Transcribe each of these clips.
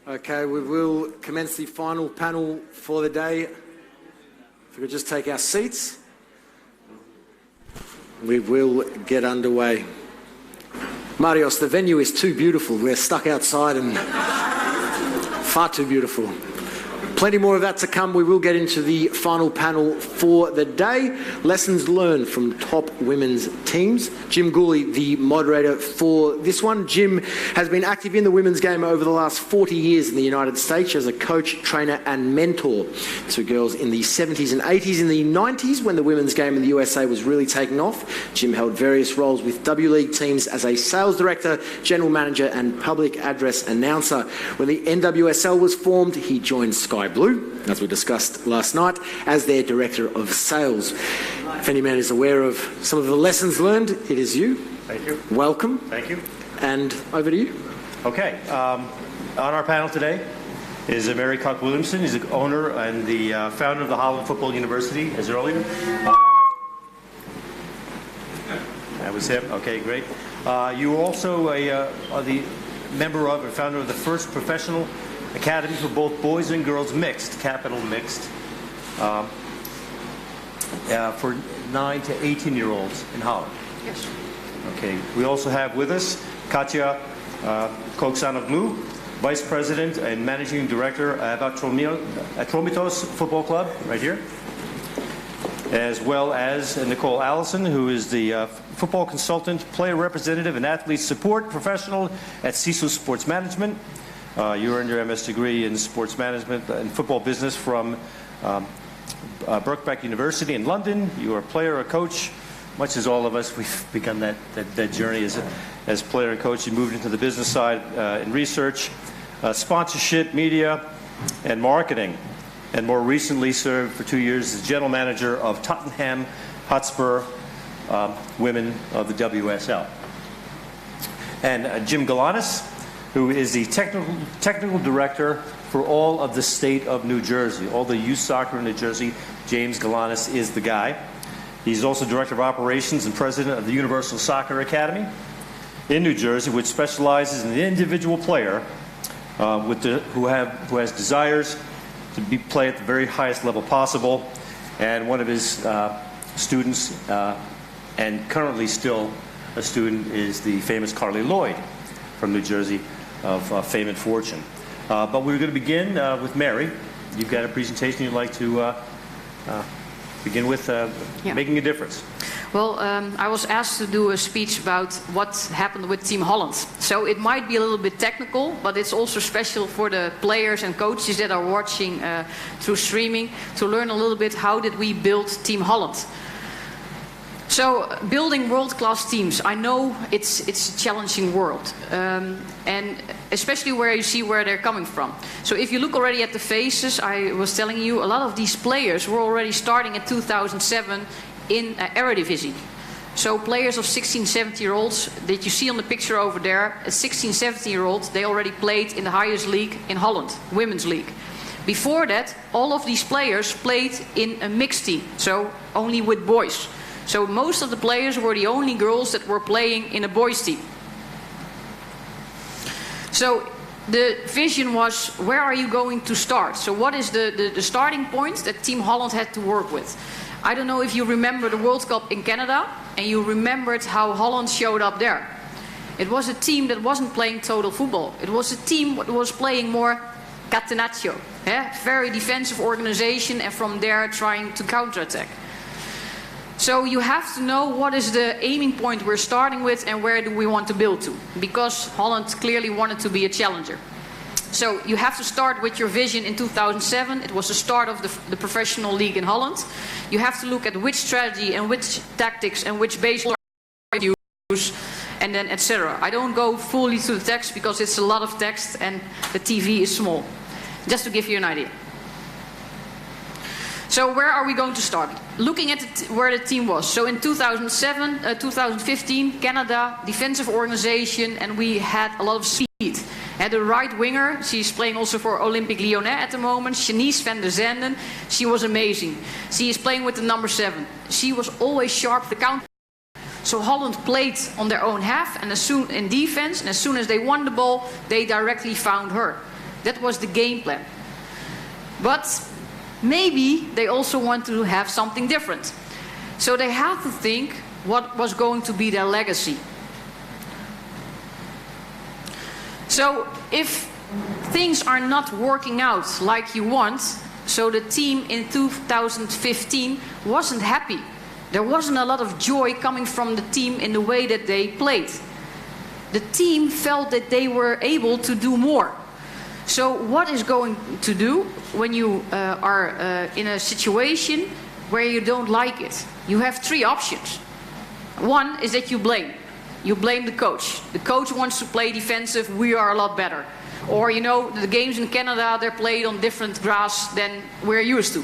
Okay, we will commence the final panel for the day. If we could just take our seats, we will get underway. Marios, the venue is too beautiful. We're stuck outside and far too beautiful. Plenty more of that to come. We will get into the final panel for the day. Lessons learned from top women's teams. Jim Gooley, the moderator for this one. Jim has been active in the women's game over the last 40 years in the United States as a coach, trainer and mentor to girls in the 70s and 80s. In the 90s, when the women's game in the USA was really taking off, Jim held various roles with W-League teams as a sales director, general manager and public address announcer. When the NWSL was formed, he joined Sky Blue, as we discussed last night, as their Director of Sales. If any man is aware of some of the lessons learned, it is you. Thank you. Welcome. Thank you. And over to you. Okay. On our panel today is Mary Cock-Williamson. He's the owner and the founder of the Holland Football University, as earlier. That was him. Okay, great. You also are the member of and founder of the first professional academy for both boys and girls mixed, capital mixed, for 9 to 18-year-olds in Holland. Yes. Okay. We also have with us Katja Koksanoglu, Vice President and Managing Director of Atromitos Football Club, right here, as well as Nicole Allison, who is the football consultant, player representative, and athlete support professional at CISO Sports Management. You earned your MS degree in sports management and football business from Birkbeck University in London. You are a player, a coach, much as all of us. We've begun that journey as player and coach. You moved into the business side in research, sponsorship, media, and marketing. And more recently served for 2 years as general manager of Tottenham Hotspur Women of the WSL. And Jim Galanis, who is the technical director for all of the state of New Jersey, all the youth soccer in New Jersey. James Galanis is the guy. He's also director of operations and president of the Universal Soccer Academy in New Jersey, which specializes in the individual player who has desires to play at the very highest level possible. And one of his students, and currently still a student, is the famous Carly Lloyd from New Jersey, of fame and fortune. But we're going to begin with Mary. You've got a presentation you'd like to begin with, making a difference. Well, I was asked to do a speech about what happened with Team Holland. So it might be a little bit technical, but it's also special for the players and coaches that are watching through streaming to learn a little bit how did we build Team Holland. So building world-class teams, I know it's a challenging world, and especially where you see where they're coming from. So if you look already at the faces, I was telling you, a lot of these players were already starting in 2007 in Eredivisie. So players of 16, 17-year-olds that you see on the picture over there, a 16, 17-year-old, they already played in the highest league in Holland, Women's League. Before that, all of these players played in a mixed team, so only with boys. So most of the players were the only girls that were playing in a boys' team. So the vision was, where are you going to start? So what is the starting point that Team Holland had to work with? I don't know if you remember the World Cup in Canada, and you remembered how Holland showed up there. It was a team that wasn't playing total football. It was a team that was playing more catenaccio, very defensive organization, and from there trying to counterattack. So you have to know what is the aiming point we're starting with and where do we want to build to, because Holland clearly wanted to be a challenger. So you have to start with your vision in 2007. It was the start of the professional league in Holland. You have to look at which strategy and which tactics and which baseline you use, and then etc. I don't go fully to the text because it's a lot of text and the TV is small. Just to give you an idea. So where are we going to start? Looking at where the team was. So in 2007, 2015, Canada, defensive organization, and we had a lot of speed. Had a right winger, she's playing also for Olympique Lyonnais at the moment, Shanice van der Zanden. She was amazing. She is playing with the number 7. She was always sharp, the counter. So Holland played on their own half, and as soon in defense, and as soon as they won the ball, they directly found her. That was the game plan. But maybe they also want to have something different. So they had to think what was going to be their legacy. So if things are not working out like you want, so the team in 2015 wasn't happy. There wasn't a lot of joy coming from the team in the way that they played. The team felt that they were able to do more. So what is going to do when you are in a situation where you don't like it? You have three options. One is that you blame. You blame the coach. The coach wants to play defensive, we are a lot better. Or, you know, the games in Canada, they're played on different grass than we're used to.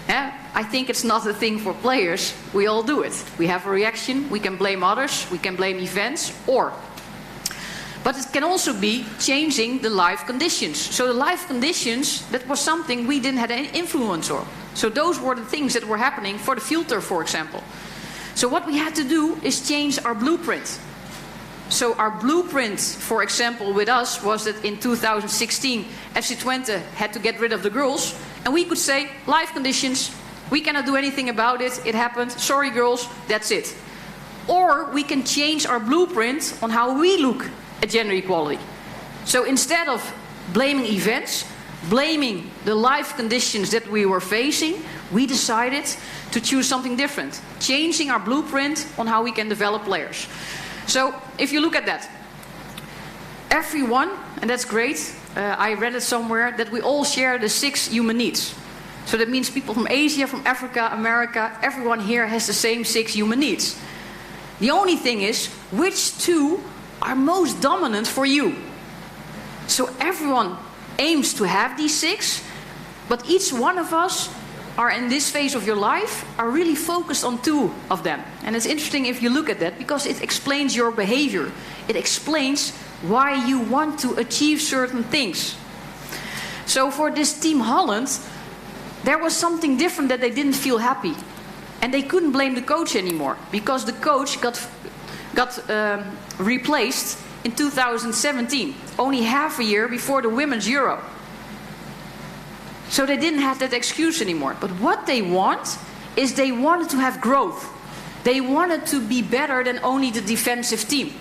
I think it's not a thing for players. We all do it. We have a reaction, we can blame others, we can blame events, but it can also be changing the life conditions. So the life conditions, that was something we didn't have any influence on. So those were the things that were happening for the filter, for example. So what we had to do is change our blueprint. So our blueprint, for example, with us was that in 2016, FC Twente had to get rid of the girls. And we could say, life conditions, we cannot do anything about it. It happened. Sorry, girls, that's it. Or we can change our blueprint on how we look at gender equality. So instead of blaming events, blaming the life conditions that we were facing, we decided to choose something different, changing our blueprint on how we can develop players. So if you look at that, everyone, and that's great, I read it somewhere, that we all share the 6 human needs. So that means people from Asia, from Africa, America, everyone here has the same 6 human needs. The only thing is, which 2 are most dominant for you? So everyone aims to have these 6, but each one of us are in this phase of your life are really focused on 2 of them. And it's interesting if you look at that, because it explains your behavior. It explains why you want to achieve certain things. So for this Team Holland, there was something different that they didn't feel happy. And they couldn't blame the coach anymore, because the coach got replaced in 2017, only half a year before the Women's Euro. So they didn't have that excuse anymore. But what they want is they wanted to have growth. They wanted to be better than only the defensive team.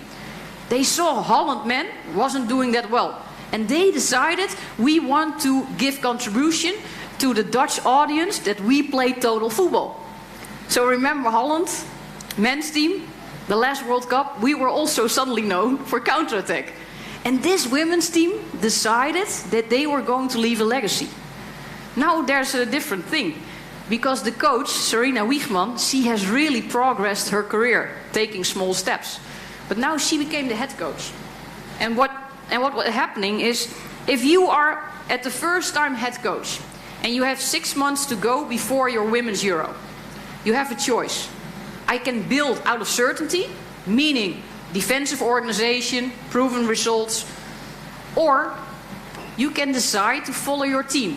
They saw Holland men wasn't doing that well. And they decided, we want to give contribution to the Dutch audience that we play total football. So remember Holland, men's team, the last World Cup, we were also suddenly known for counterattack. And this women's team decided that they were going to leave a legacy. Now there's a different thing, because the coach, Sarina Wiegman, she has really progressed her career, taking small steps. But now she became the head coach. And what was happening is, if you are at the first time head coach, and you have 6 months to go before your Women's Euro, you have a choice. I can build out of certainty, meaning defensive organization, proven results, or you can decide to follow your team.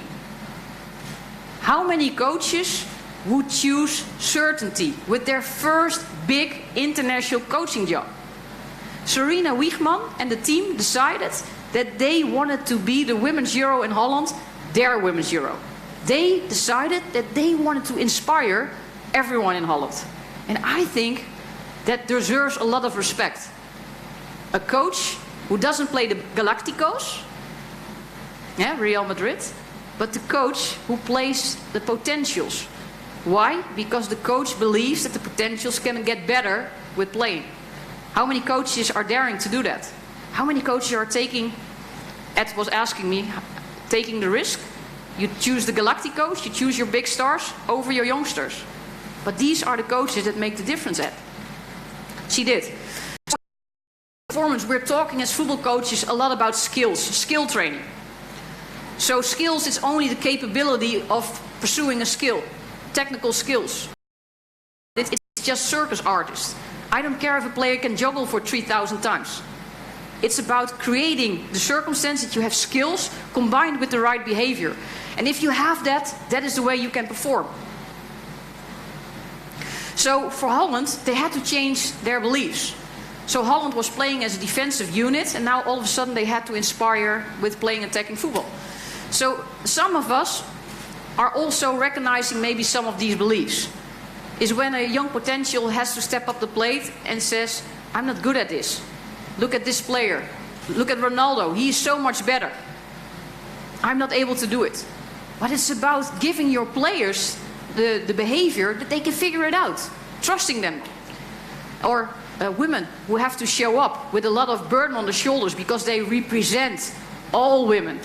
How many coaches would choose certainty with their first big international coaching job? Sarina Wiegman and the team decided that they wanted to be the Women's Euro in Holland, their Women's Euro. They decided that they wanted to inspire everyone in Holland. And I think that deserves a lot of respect. A coach who doesn't play the Galacticos, Real Madrid, but the coach who plays the potentials. Why? Because the coach believes that the potentials can get better with playing. How many coaches are daring to do that? How many coaches are taking, Ed was asking me, taking the risk? You choose the Galacticos, you choose your big stars over your youngsters. But these are the coaches that make the difference, Ed. She did. Performance, we're talking as football coaches a lot about skills, skill training. So skills is only the capability of pursuing a skill, technical skills. It's just circus artists. I don't care if a player can juggle for 3,000 times. It's about creating the circumstance that you have skills combined with the right behavior. And if you have that, that is the way you can perform. So for Holland, they had to change their beliefs. So Holland was playing as a defensive unit, and now all of a sudden they had to inspire with playing attacking football. So some of us are also recognizing maybe some of these beliefs. Is when a young potential has to step up the plate and says, I'm not good at this. Look at this player. Look at Ronaldo. He is so much better. I'm not able to do it. But it's about giving your players the behavior that they can figure it out. Trusting them. Or women who have to show up with a lot of burden on the shoulders because they represent all women.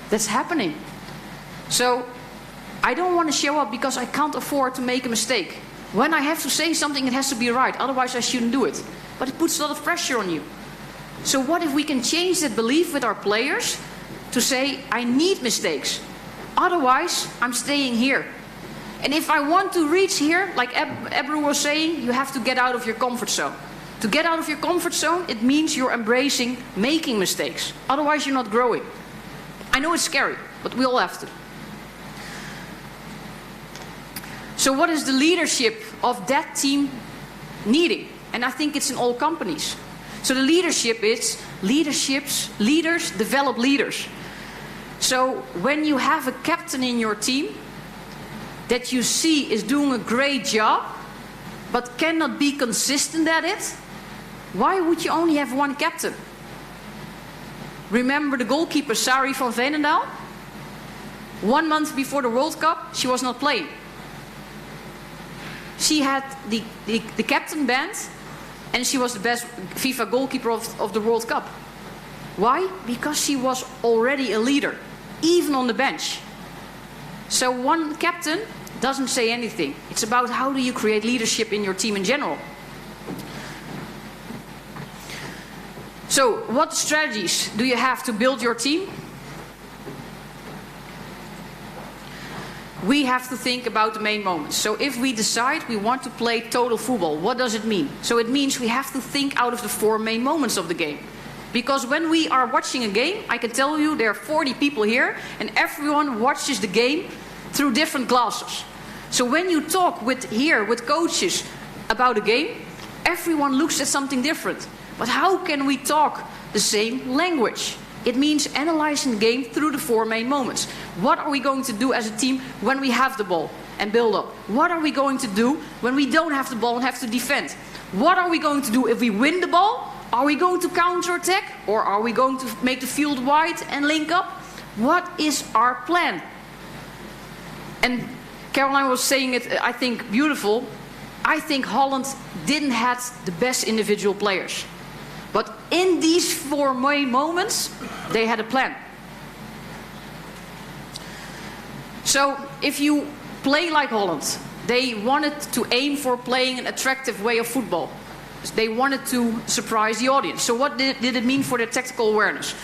That's happening. So I don't want to show up because I can't afford to make a mistake. When I have to say something, it has to be right. Otherwise, I shouldn't do it. But it puts a lot of pressure on you. So what if we can change that belief with our players to say, I need mistakes. Otherwise, I'm staying here. And if I want to reach here, like Ebru was saying, you have to get out of your comfort zone. To get out of your comfort zone, it means you're embracing making mistakes. Otherwise, you're not growing. I know it's scary, but we all have to. So what is the leadership of that team needing? And I think it's in all companies. So the leadership is, leaders develop leaders. So when you have a captain in your team that you see is doing a great job, but cannot be consistent at it, why would you only have one captain? Remember the goalkeeper, Sari van Veenendaal? 1 month before the World Cup, she was not playing. She had the captain band, and she was the best FIFA goalkeeper of the World Cup. Why? Because she was already a leader, even on the bench. So one captain doesn't say anything. It's about how do you create leadership in your team in general. So what strategies do you have to build your team? We have to think about the main moments. So if we decide we want to play total football, what does it mean? So it means we have to think out of the 4 main moments of the game. Because when we are watching a game, I can tell you there are 40 people here, and everyone watches the game through different glasses. So when you talk with coaches about a game, everyone looks at something different. But how can we talk the same language? It means analyzing the game through the 4 main moments. What are we going to do as a team when we have the ball and build up? What are we going to do when we don't have the ball and have to defend? What are we going to do if we win the ball? Are we going to counter-attack? Or are we going to make the field wide and link up? What is our plan? And Caroline was saying it, I think, beautiful. I think Holland didn't have the best individual players. But in these 4 main moments, they had a plan. So if you play like Holland, they wanted to aim for playing an attractive way of football. They wanted to surprise the audience. So what did it mean for their tactical awareness?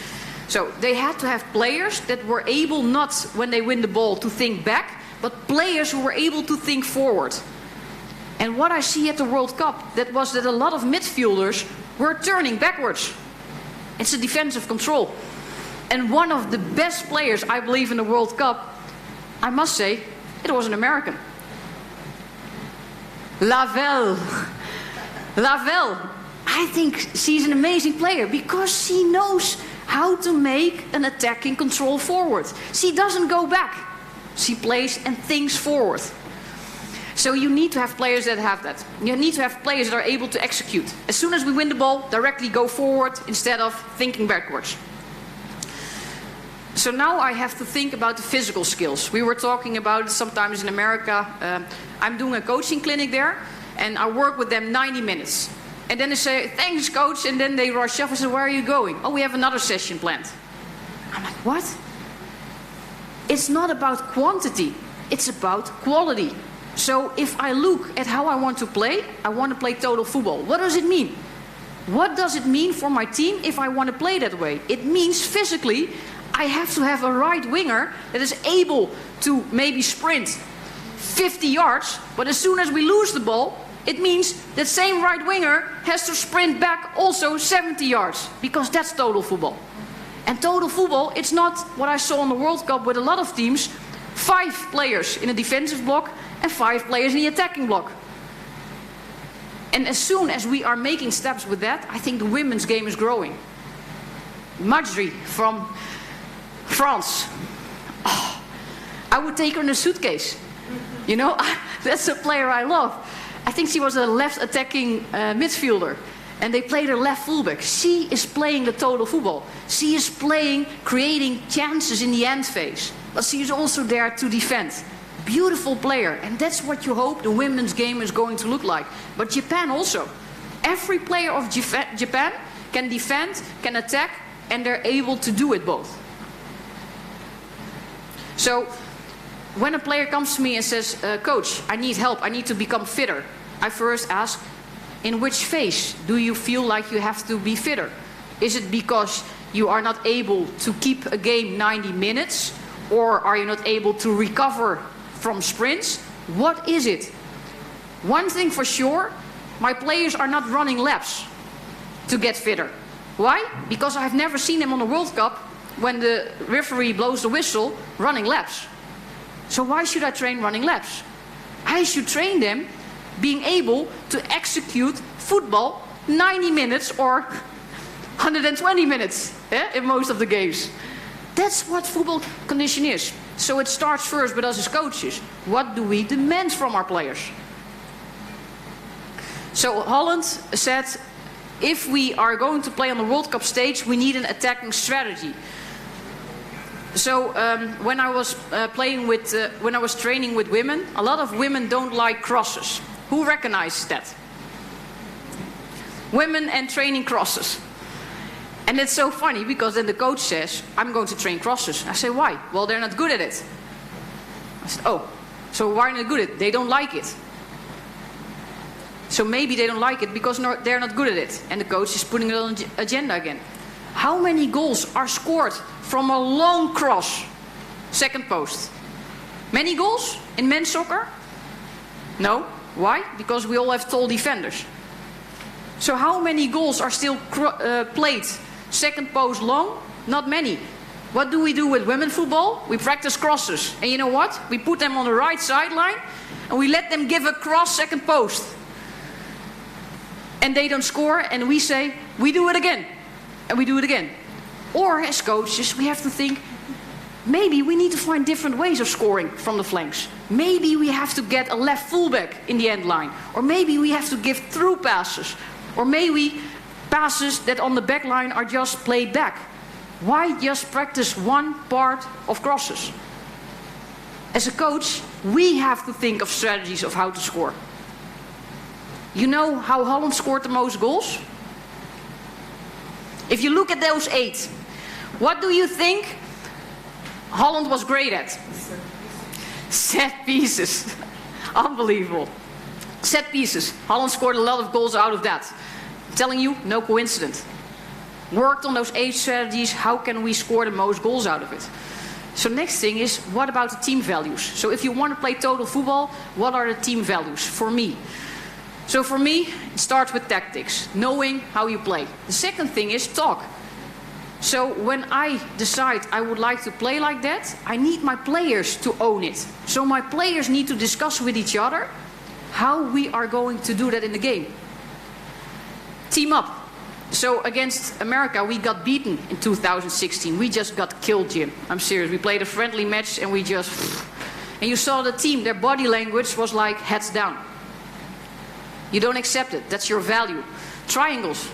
So they had to have players that were able not, when they win the ball, to think back, but players who were able to think forward. And what I see at the World Cup, that was that a lot of midfielders were turning backwards. It's a defensive control. And one of the best players, I believe, in the World Cup, I must say, it was an American. Lavelle. I think she's an amazing player because she knows how to make an attacking control forward. She doesn't go back. She plays and thinks forward. So you need to have players that have that. You need to have players that are able to execute. As soon as we win the ball, directly go forward instead of thinking backwards. So now I have to think about the physical skills. We were talking about it sometimes in America. I'm doing a coaching clinic there, and I work with them 90 minutes. And then they say, thanks, coach, and then they rush off. I said, where are you going? Oh, we have another session planned. I'm like, what? It's not about quantity. It's about quality. So if I look at how I want to play total football. What does it mean? What does it mean for my team if I want to play that way? It means physically, I have to have a right winger that is able to maybe sprint 50 yards, but as soon as we lose the ball, it means that same right winger has to sprint back also 70 yards, because that's total football. And total football, it's not what I saw in the World Cup with a lot of teams, 5 players in a defensive block and 5 players in the attacking block. And as soon as we are making steps with that, I think the women's game is growing. Marjorie from France. Oh, I would take her in a suitcase. You know, that's a player I love. I think she was a left attacking midfielder. And they played her left fullback. She is playing the total football. She is playing, creating chances in the end phase. But she is also there to defend. Beautiful player. And that's what you hope the women's game is going to look like. But Japan also. Every player of Japan can defend, can attack, and they're able to do it both. So, when a player comes to me and says, Coach, I need help, I need to become fitter, I first ask, in which phase do you feel like you have to be fitter? Is it because you are not able to keep a game 90 minutes? Or are you not able to recover from sprints? What is it? One thing for sure, my players are not running laps to get fitter. Why? Because I've never seen them on the World Cup, when the referee blows the whistle, running laps. So why should I train running laps? I should train them being able to execute football 90 minutes or 120 minutes in most of the games. That's what football condition is. So it starts first with us as coaches. What do we demand from our players? So Holland said, if we are going to play on the World Cup stage, we need an attacking strategy. So when I was when I was training with women, a lot of women don't like crosses. Who recognizes that? Women and training crosses. And it's so funny because then the coach says, I'm going to train crosses. I say, why? Well, they're not good at it. I said, oh, so why are they not good at it? They don't like it. So maybe they don't like it because they're not good at it. And the coach is putting it on the agenda again. How many goals are scored from a long cross, second post? Many goals in men's soccer? No. Why? Because we all have tall defenders. So how many goals are still played second post long? Not many. What do we do with women football? We practice crosses. And you know what? We put them on the right sideline and we let them give a cross second post. And they don't score and we say, we do it again. And we do it again. Or as coaches, we have to think, maybe we need to find different ways of scoring from the flanks. Maybe we have to get a left fullback in the end line. Or maybe we have to give through passes. Or maybe passes that on the back line are just played back. Why just practice one part of crosses? As a coach, we have to think of strategies of how to score. You know how Holland scored the most goals? If you look at those 8, what do you think Holland was great at? Set pieces. Unbelievable. Set pieces. Holland scored a lot of goals out of that. I'm telling you, no coincidence. Worked on those 8 strategies. How can we score the most goals out of it? So next thing is, what about the team values? So if you want to play total football, what are the team values for me? So for me, it starts with tactics, knowing how you play. The second thing is talk. So when I decide I would like to play like that, I need my players to own it. So my players need to discuss with each other how we are going to do that in the game. Team up. So against America, we got beaten in 2016. We just got killed, Jim. I'm serious. We played a friendly match and we just... And you saw the team, their body language was like heads down. You don't accept it. That's your value. Triangles.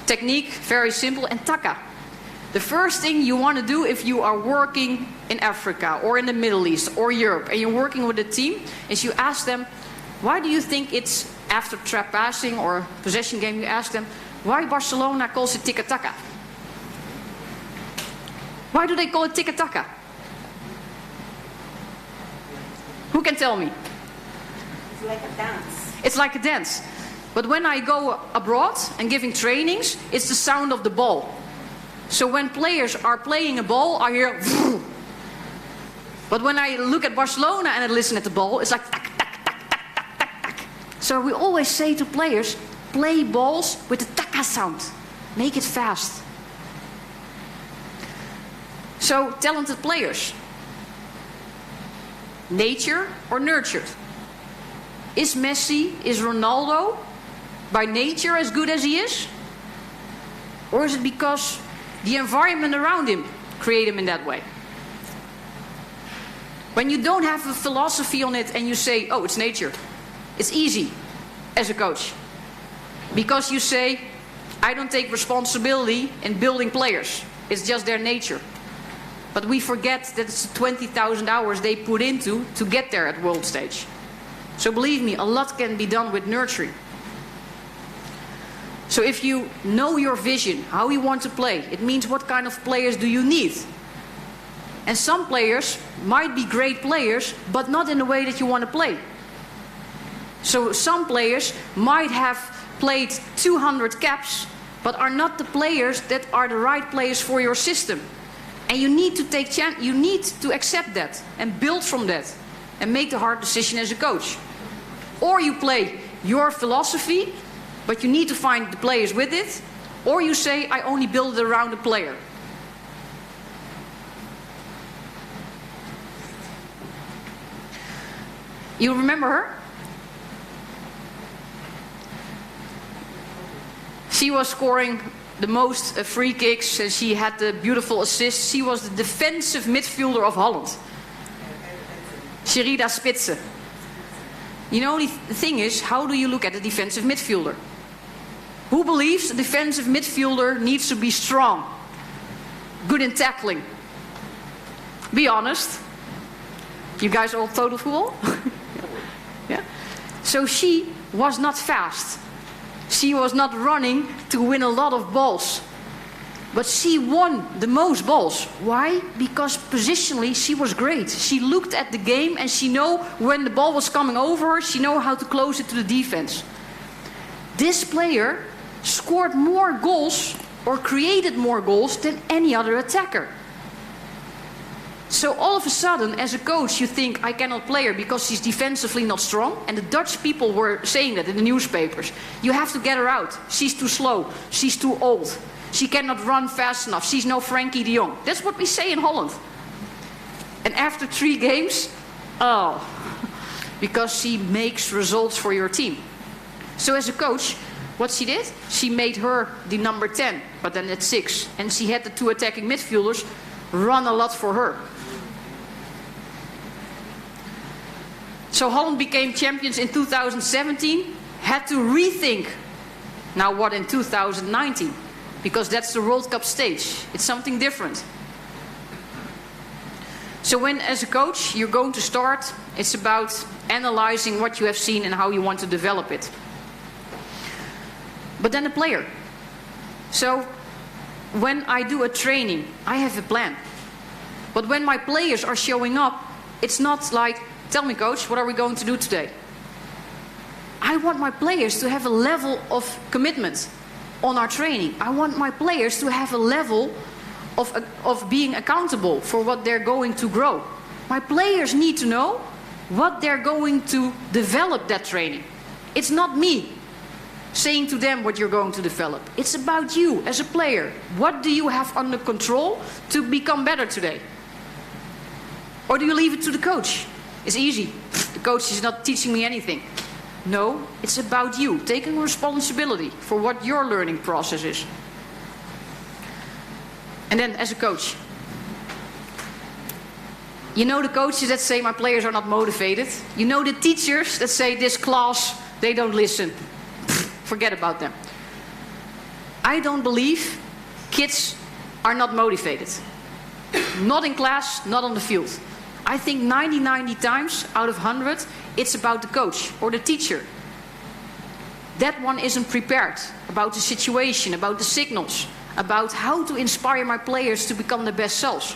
Technique, very simple. And taka. The first thing you want to do if you are working in Africa or in the Middle East or Europe and you're working with a team is you ask them, why do you think it's after trap passing or possession game, you ask them, why Barcelona calls it tiki-taka? Why do they call it tiki-taka? Who can tell me? It's like a dance. It's like a dance. But when I go abroad and giving trainings, it's the sound of the ball. So when players are playing a ball, I hear... But when I look at Barcelona and I listen at the ball, it's like... Tak, tak, tak, tak, tak, tak, tak. So we always say to players, play balls with the taka sound. Make it fast. So talented players. Nature or nurtured? Is Messi, is Ronaldo by nature as good as he is? Or is it because the environment around him create him in that way? When you don't have a philosophy on it and you say, oh, it's nature, it's easy as a coach. Because you say, I don't take responsibility in building players. It's just their nature. But we forget that it's 20,000 hours they put into to get there at world stage. So believe me, a lot can be done with nurturing. So if you know your vision, how you want to play, it means what kind of players do you need. And some players might be great players, but not in the way that you want to play. So some players might have played 200 caps, but are not the players that are the right players for your system. And you need to you need to accept that and build from that and make the hard decision as a coach. Or you play your philosophy, but you need to find the players with it. Or you say, I only build it around a player. You remember her? She was scoring the most free kicks and she had the beautiful assists. She was the defensive midfielder of Holland. Sherida Spitze. You know, the thing is, how do you look at a defensive midfielder? Who believes a defensive midfielder needs to be strong, good in tackling? Be honest. You guys all total football? Yeah. So she was not fast. She was not running to win a lot of balls. But she won the most balls. Why? Because positionally she was great. She looked at the game and she knew when the ball was coming over her, she knew how to close it to the defense. This player scored more goals or created more goals than any other attacker. So all of a sudden, as a coach, you think, I cannot play her because she's defensively not strong. And the Dutch people were saying that in the newspapers. You have to get her out. She's too slow. She's too old. She cannot run fast enough. She's no Frankie de Jong. That's what we say in Holland. And after 3 games, oh, because she makes results for your team. So as a coach, what she did? She made her the number 10, but then at 6. And she had the 2 attacking midfielders run a lot for her. So Holland became champions in 2017, had to rethink now what in 2019, because that's the World Cup stage. It's something different. So when, as a coach, you're going to start, it's about analyzing what you have seen and how you want to develop it. But then a player. So when I do a training, I have a plan. But when my players are showing up, it's not like, tell me coach, what are we going to do today? I want my players to have a level of commitment on our training. I want my players to have a level of being accountable for what they're going to grow. My players need to know what they're going to develop that training. It's not me saying to them what you're going to develop. It's about you as a player. What do you have under control to become better today? Or do you leave it to the coach? It's easy. The coach is not teaching me anything. No, it's about you taking responsibility for what your learning process is. And then as a coach, you know the coaches that say my players are not motivated. You know the teachers that say this class, they don't listen. Forget about them. I don't believe kids are not motivated. Not in class, not on the field. I think 90 times out of 100, it's about the coach or the teacher. That one isn't prepared about the situation, about the signals, about how to inspire my players to become the best selves.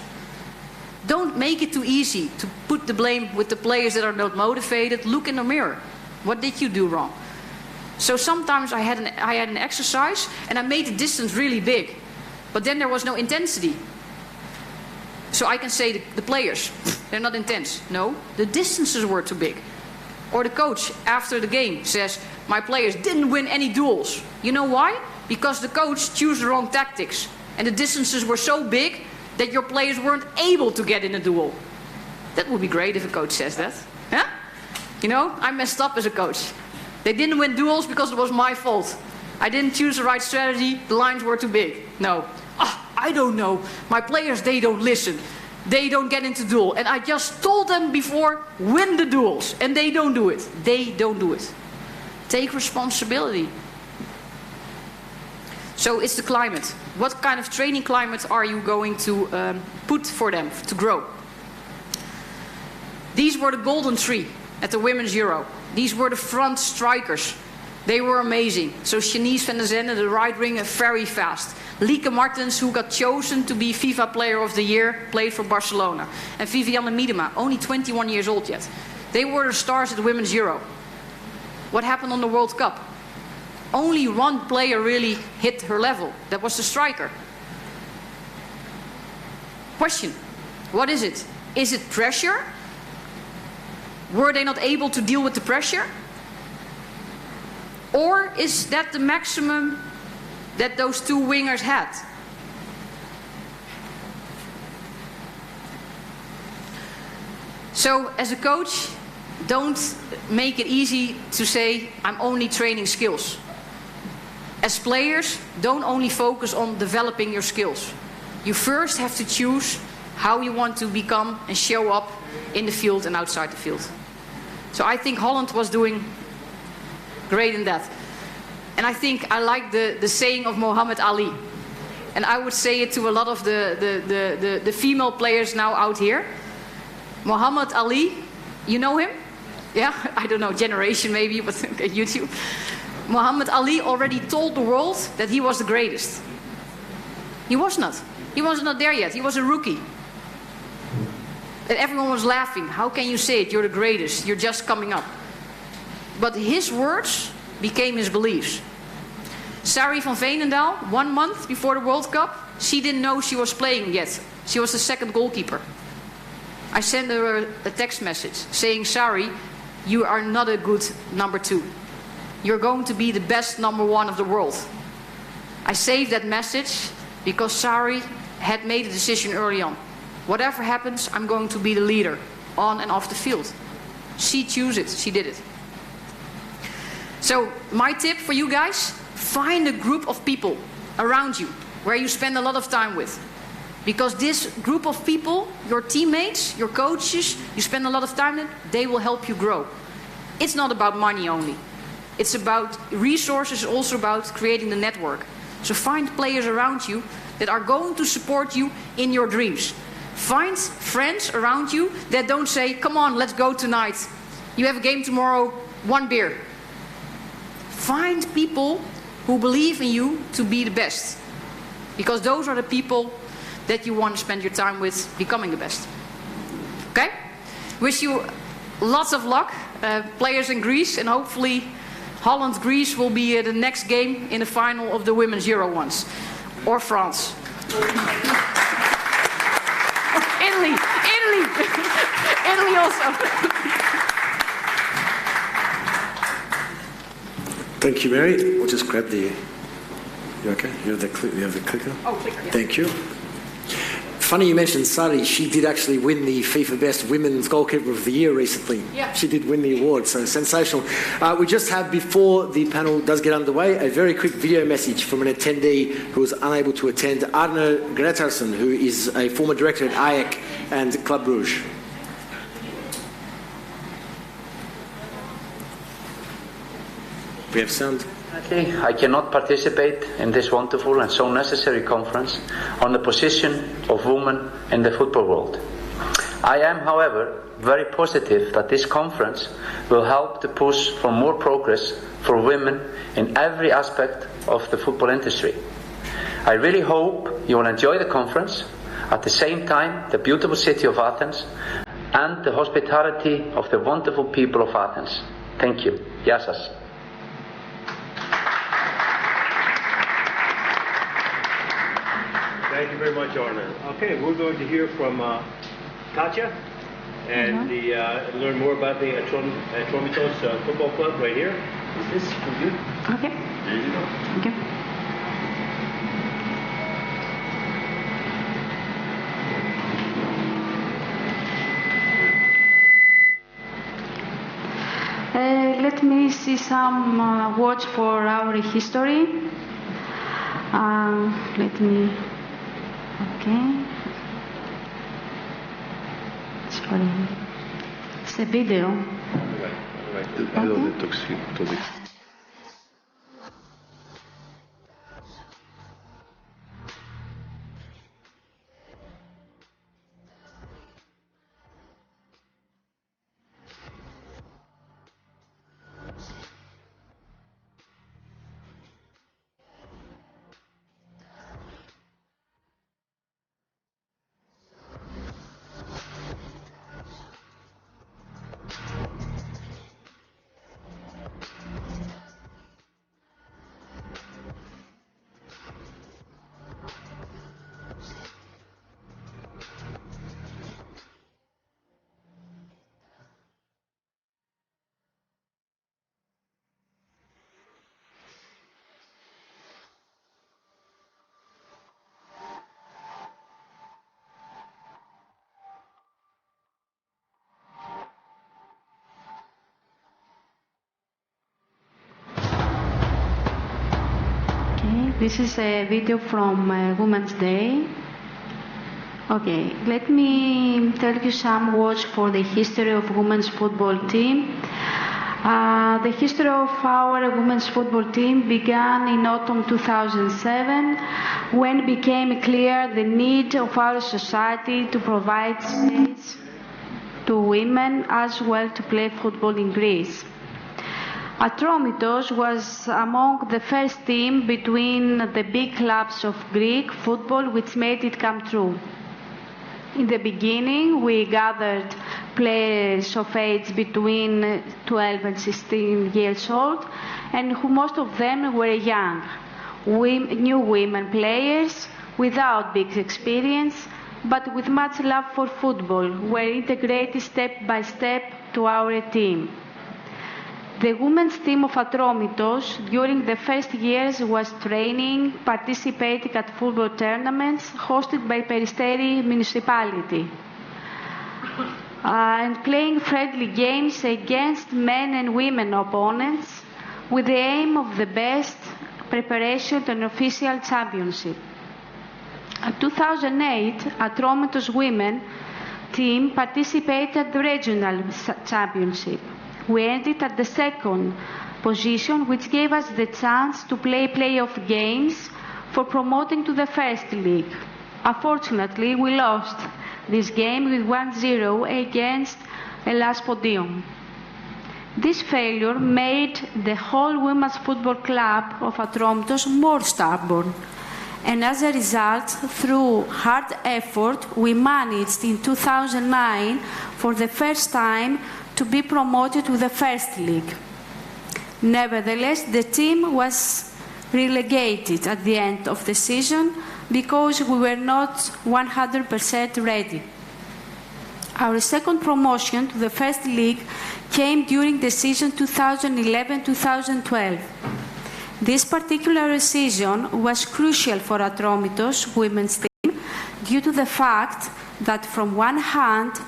Don't make it too easy to put the blame with the players that are not motivated. Look in the mirror. What did you do wrong? So sometimes I had an exercise and I made the distance really big, but then there was no intensity. So I can say the players, they're not intense. No, the distances were too big. Or the coach after the game says, my players didn't win any duels. You know why? Because the coach chose the wrong tactics. And the distances were so big that your players weren't able to get in a duel. That would be great if a coach says that. Huh? You know, I messed up as a coach. They didn't win duels because it was my fault. I didn't choose the right strategy, the lines were too big. No. I don't know. My players, they don't listen. They don't get into duel. And I just told them before, win the duels. And they don't do it. They don't do it. Take responsibility. So it's the climate. What kind of training climate are you going to put for them to grow? These were the golden three at the Women's Euro. These were the front strikers. They were amazing. So Shanice van der Zende, the right winger, very fast. Lieke Martens, who got chosen to be FIFA Player of the Year, played for Barcelona. And Vivianne Miedema, only 21 years old yet. They were the stars at the Women's Euro. What happened on the World Cup? Only one player really hit her level. That was the striker. Question, what is it? Is it pressure? Were they not able to deal with the pressure? Or is that the maximum that those two wingers had? So as a coach, don't make it easy to say, I'm only training skills. As players, don't only focus on developing your skills. You first have to choose how you want to become and show up in the field and outside the field. So I think Holland was doing great in that. And I think I like the saying of Muhammad Ali. And I would say it to a lot of the female players now out here. Muhammad Ali, you know him? Yeah, I don't know, generation maybe, but okay, YouTube. Muhammad Ali already told the world that he was the greatest. He was not. He was not there yet. He was a rookie. And everyone was laughing. How can you say it? You're the greatest. You're just coming up. But his words became his beliefs. Sari van Veenendaal, 1 month before the World Cup, she didn't know she was playing yet. She was the second goalkeeper. I sent her a text message saying, Sari, you are not a good number 2. You're going to be the best number 1 of the world. I saved that message because Sari had made a decision early on. Whatever happens, I'm going to be the leader on and off the field. She chose it. She did it. So my tip for you guys, find a group of people around you where you spend a lot of time with. Because this group of people, your teammates, your coaches, you spend a lot of time with, they will help you grow. It's not about money only. It's about resources, also about creating the network. So find players around you that are going to support you in your dreams. Find friends around you that don't say, come on, let's go tonight. You have a game tomorrow, 1 beer. Find people who believe in you to be the best. Because those are the people that you want to spend your time with becoming the best. Okay? Wish you lots of luck, players in Greece, and hopefully Holland-Greece will be the next game in the final of the Women's Euro once. Or France. Italy! Italy! Italy also! Thank you, Mary. We'll just grab the... You okay? You have the clicker? Oh, clicker, yeah. Thank you. Funny you mentioned Sari. She did actually win the FIFA Best Women's Goalkeeper of the Year recently. Yeah. She did win the award, so sensational. We just have, before the panel does get underway, a very quick video message from an attendee who was unable to attend, Arne Gretarsson, who is a former director at Ajax and Club Brugge. We have sound. I cannot participate in this wonderful and so necessary conference on the position of women in the football world. I am, however, very positive that this conference will help to push for more progress for women in every aspect of the football industry. I really hope you will enjoy the conference, at the same time the beautiful city of Athens and the hospitality of the wonderful people of Athens. Thank you. Yassas. Thank you very much, Arne. Okay, we're going to hear from Katja and learn more about the Atromitos Football Club right here. Is this for you? Okay. There you go. Okay. let me see some words for our history. Okay. Sorry. It's a video. Okay. This is a video from Women's Day. Okay, let me tell you some words for the history of women's football team. The history of our women's football team began in autumn 2007 when it became clear the need of our society to provide space to women as well to play football in Greece. Atromitos was among the first team between the big clubs of Greek football which made it come true. In the beginning, we gathered players of age between 12 and 16 years old, and most of them were young, new women players without big experience, but with much love for football, were integrated step by step to our team. The women's team of Atromitos during the first years was training, participating at football tournaments hosted by Peristeri municipality and playing friendly games against men and women opponents with the aim of the best preparation to an official championship. In 2008, Atromitos women team participated at the regional championship. We ended at the second position, which gave us the chance to play playoff games for promoting to the first league. Unfortunately, we lost this game with 1-0 against Hellas Podium. This failure made the whole women's football club of Atromitos more stubborn. And as a result, through hard effort, we managed in 2009, for the first time, to be promoted to the first league. Nevertheless, the team was relegated at the end of the season because we were not 100% ready. Our second promotion to the first league came during the season 2011-2012. This particular season was crucial for Atromitos women's team due to the fact that from one hand,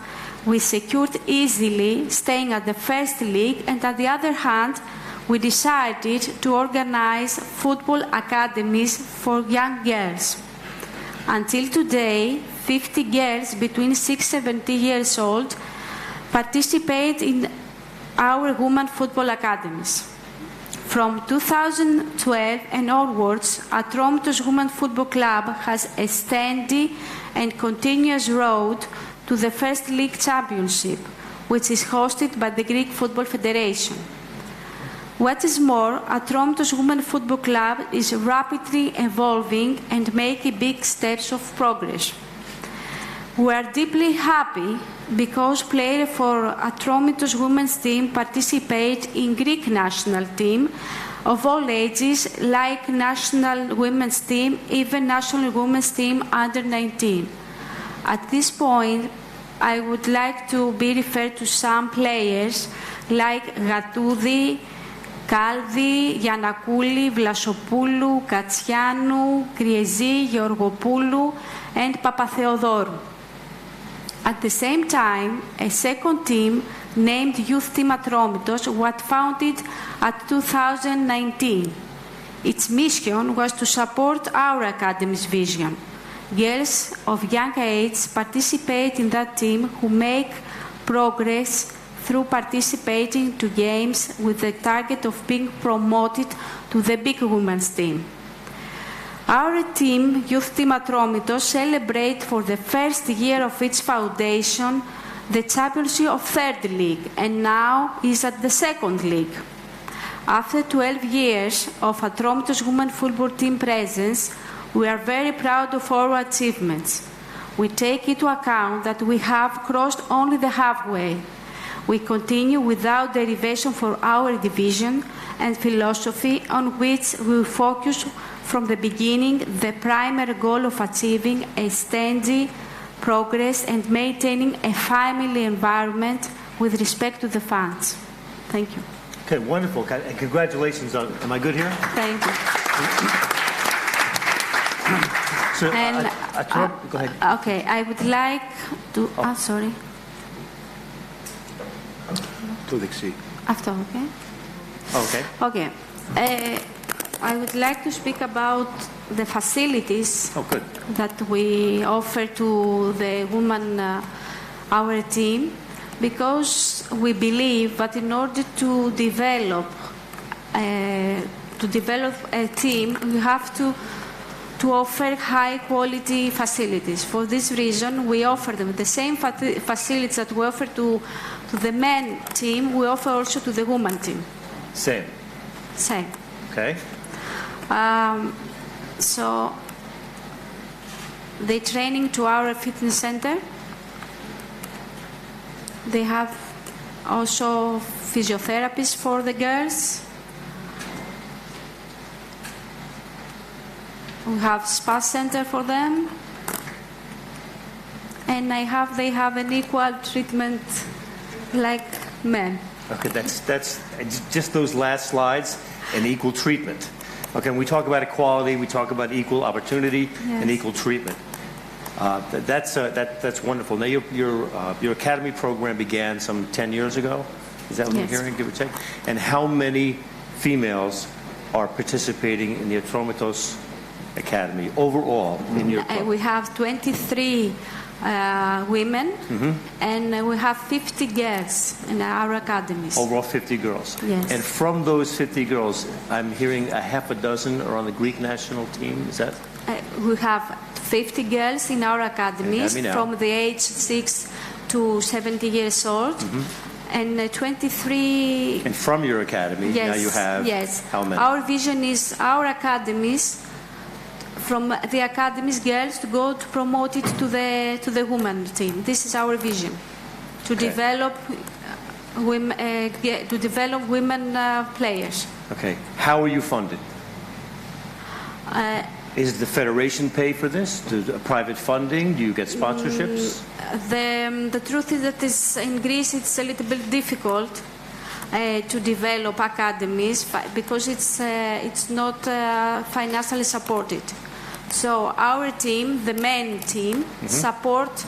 we secured easily staying at the first league, and on the other hand, we decided to organize football academies for young girls. Until today, 50 girls between 6 and 17 years old participate in our women football academies. From 2012 and onwards, Atromitos Women Football Club has a steady and continuous road to the First League Championship, which is hosted by the Greek Football Federation. What is more, Atromitos Women Football Club is rapidly evolving and making big steps of progress. We are deeply happy because players for Atromitos women's team participate in Greek national team of all ages, like national women's team, even national women's team under 19. At this point, I would like to be referred to some players like Gatoudi, Kaldi, Giannakouli, Vlasopoulou, Katsianou, Kriezi, Georgopoulou, and Papatheodoru. At the same time, a second team named Youth Team Atromitos, was founded at 2019. Its mission was to support our Academy's vision. Girls of young age participate in that team who make progress through participating to games with the target of being promoted to the big women's team. Our team, Youth Team Atromitos, celebrates for the first year of its foundation the championship of third league, and now is at the second league. After 12 years of Atromitos women football team presence, we are very proud of our achievements. We take into account that we have crossed only the halfway. We continue without derivation for our division and philosophy on which we focus from the beginning the primary goal of achieving a steady progress and maintaining a family environment with respect to the fans. Thank you. Okay, wonderful. And congratulations on, am I good here? Thank you. So, And, go ahead. Okay, I would like to... sorry. Αυτό, okay? Okay. Okay. I would like to speak about the facilities that we offer to the women, our team, because we believe that in order to develop a team, we have to offer high-quality facilities. For this reason, we offer them the same facilities that we offer to the men team, we offer also to the women team. Same. Okay. So, they training to our fitness center. They have also physiotherapists for the girls. We have spa center for them. And they have an equal treatment like men. Okay, that's just those last slides, an equal treatment. Okay, when we talk about equality, we talk about equal opportunity and equal treatment. That's wonderful. Now, your academy program began some 10 years ago. Is that what I'm hearing, give or take? And how many females are participating in the Atromitos Academy overall in your program? We have 23 women, and we have 50 girls in our academies. Overall 50 girls. Yes. And from those 50 girls, I'm hearing a half a dozen are on the Greek national team. Is that? We have 50 girls in our academies from the age 6 to 70 years old. And 23... And from your academy, now you have how many? Our vision is our academies, from the academies girls to go to promote it to the women team. This is our vision, to develop women players. Okay. How are you funded? Is the federation pay for this? Private funding? Do you get sponsorships? The truth is that in Greece it's a little bit difficult to develop academies because it's not financially supported. So our team, the men team, support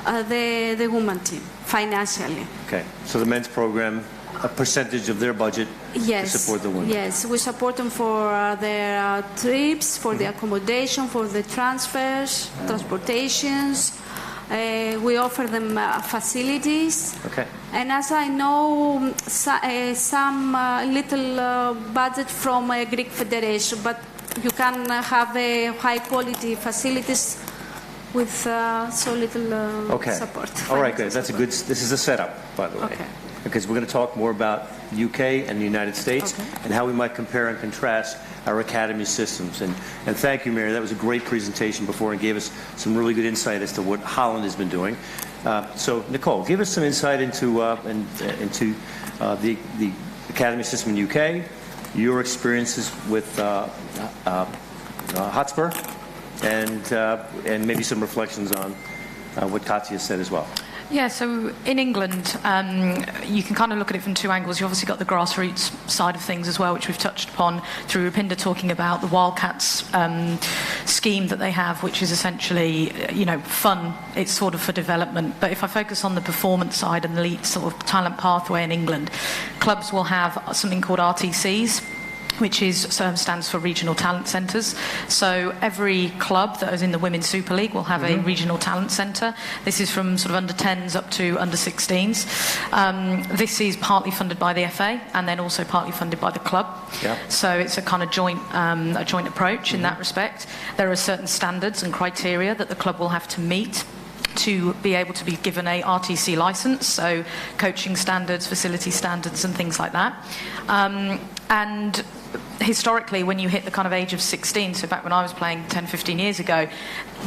the women team financially. Okay. So the men's program, a percentage of their budget to support the women. Yes, we support them for their trips, for the accommodation, for the transfers, transportations. We offer them facilities. Okay. And as I know, some little budget from a Greek federation, but you can have a high-quality facilities with so little support. All right, good. That's a good. This is a setup, by the way. Okay. Because we're going to talk more about the UK and the United States and how we might compare and contrast our academy systems. And thank you, Mary. That was a great presentation before and gave us some really good insight as to what Holland has been doing. So, Nicole, give us some insight into the academy system in UK, your experiences with Hotspur, and maybe some reflections on what Katya said as well. Yeah, so in England, you can kind of look at it from two angles. You've obviously got the grassroots side of things as well, which we've touched upon through Rupinder talking about the Wildcats scheme that they have, which is essentially, fun. It's sort of for development. But if I focus on the performance side and the elite sort of talent pathway in England, clubs will have something called RTCs, which stands for Regional Talent Centres. So every club that is in the Women's Super League will have a Regional Talent Centre. This is from sort of under 10s up to under 16s. This is partly funded by the FA and then also partly funded by the club. Yeah. So it's a kind of joint approach in that respect. There are certain standards and criteria that the club will have to meet to be able to be given a RTC licence, so coaching standards, facility standards and things like that. And historically, when you hit the kind of age of 16, so back when I was playing 10, 15 years ago,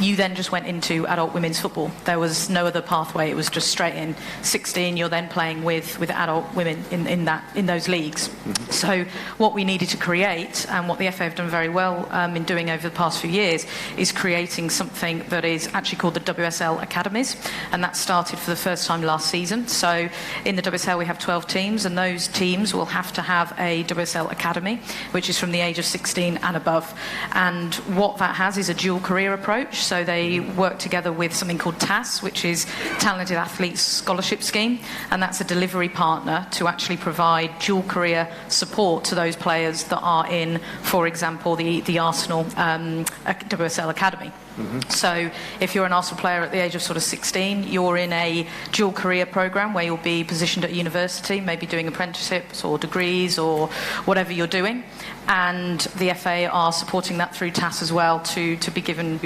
you then just went into adult women's football. There was no other pathway. It was just straight in. 16, you're then playing with adult women in those leagues. Mm-hmm. So what we needed to create, and what the FA have done very well in doing over the past few years, is creating something that is actually called the WSL Academies, and that started for the first time last season. So in the WSL we have 12 teams, and those teams will have to have a WSL Academy, which is from the age of 16 and above. And what that has is a dual career approach. So they work together with something called TAS, which is Talented Athletes Scholarship Scheme, and that's a delivery partner to actually provide dual career support to those players that are in, for example, the Arsenal WSL Academy. Mm-hmm. So if you're an Arsenal player at the age of sort of 16, you're in a dual career programme where you'll be positioned at university, maybe doing apprenticeships or degrees or whatever you're doing, and the FA are supporting that through TAS as well to be given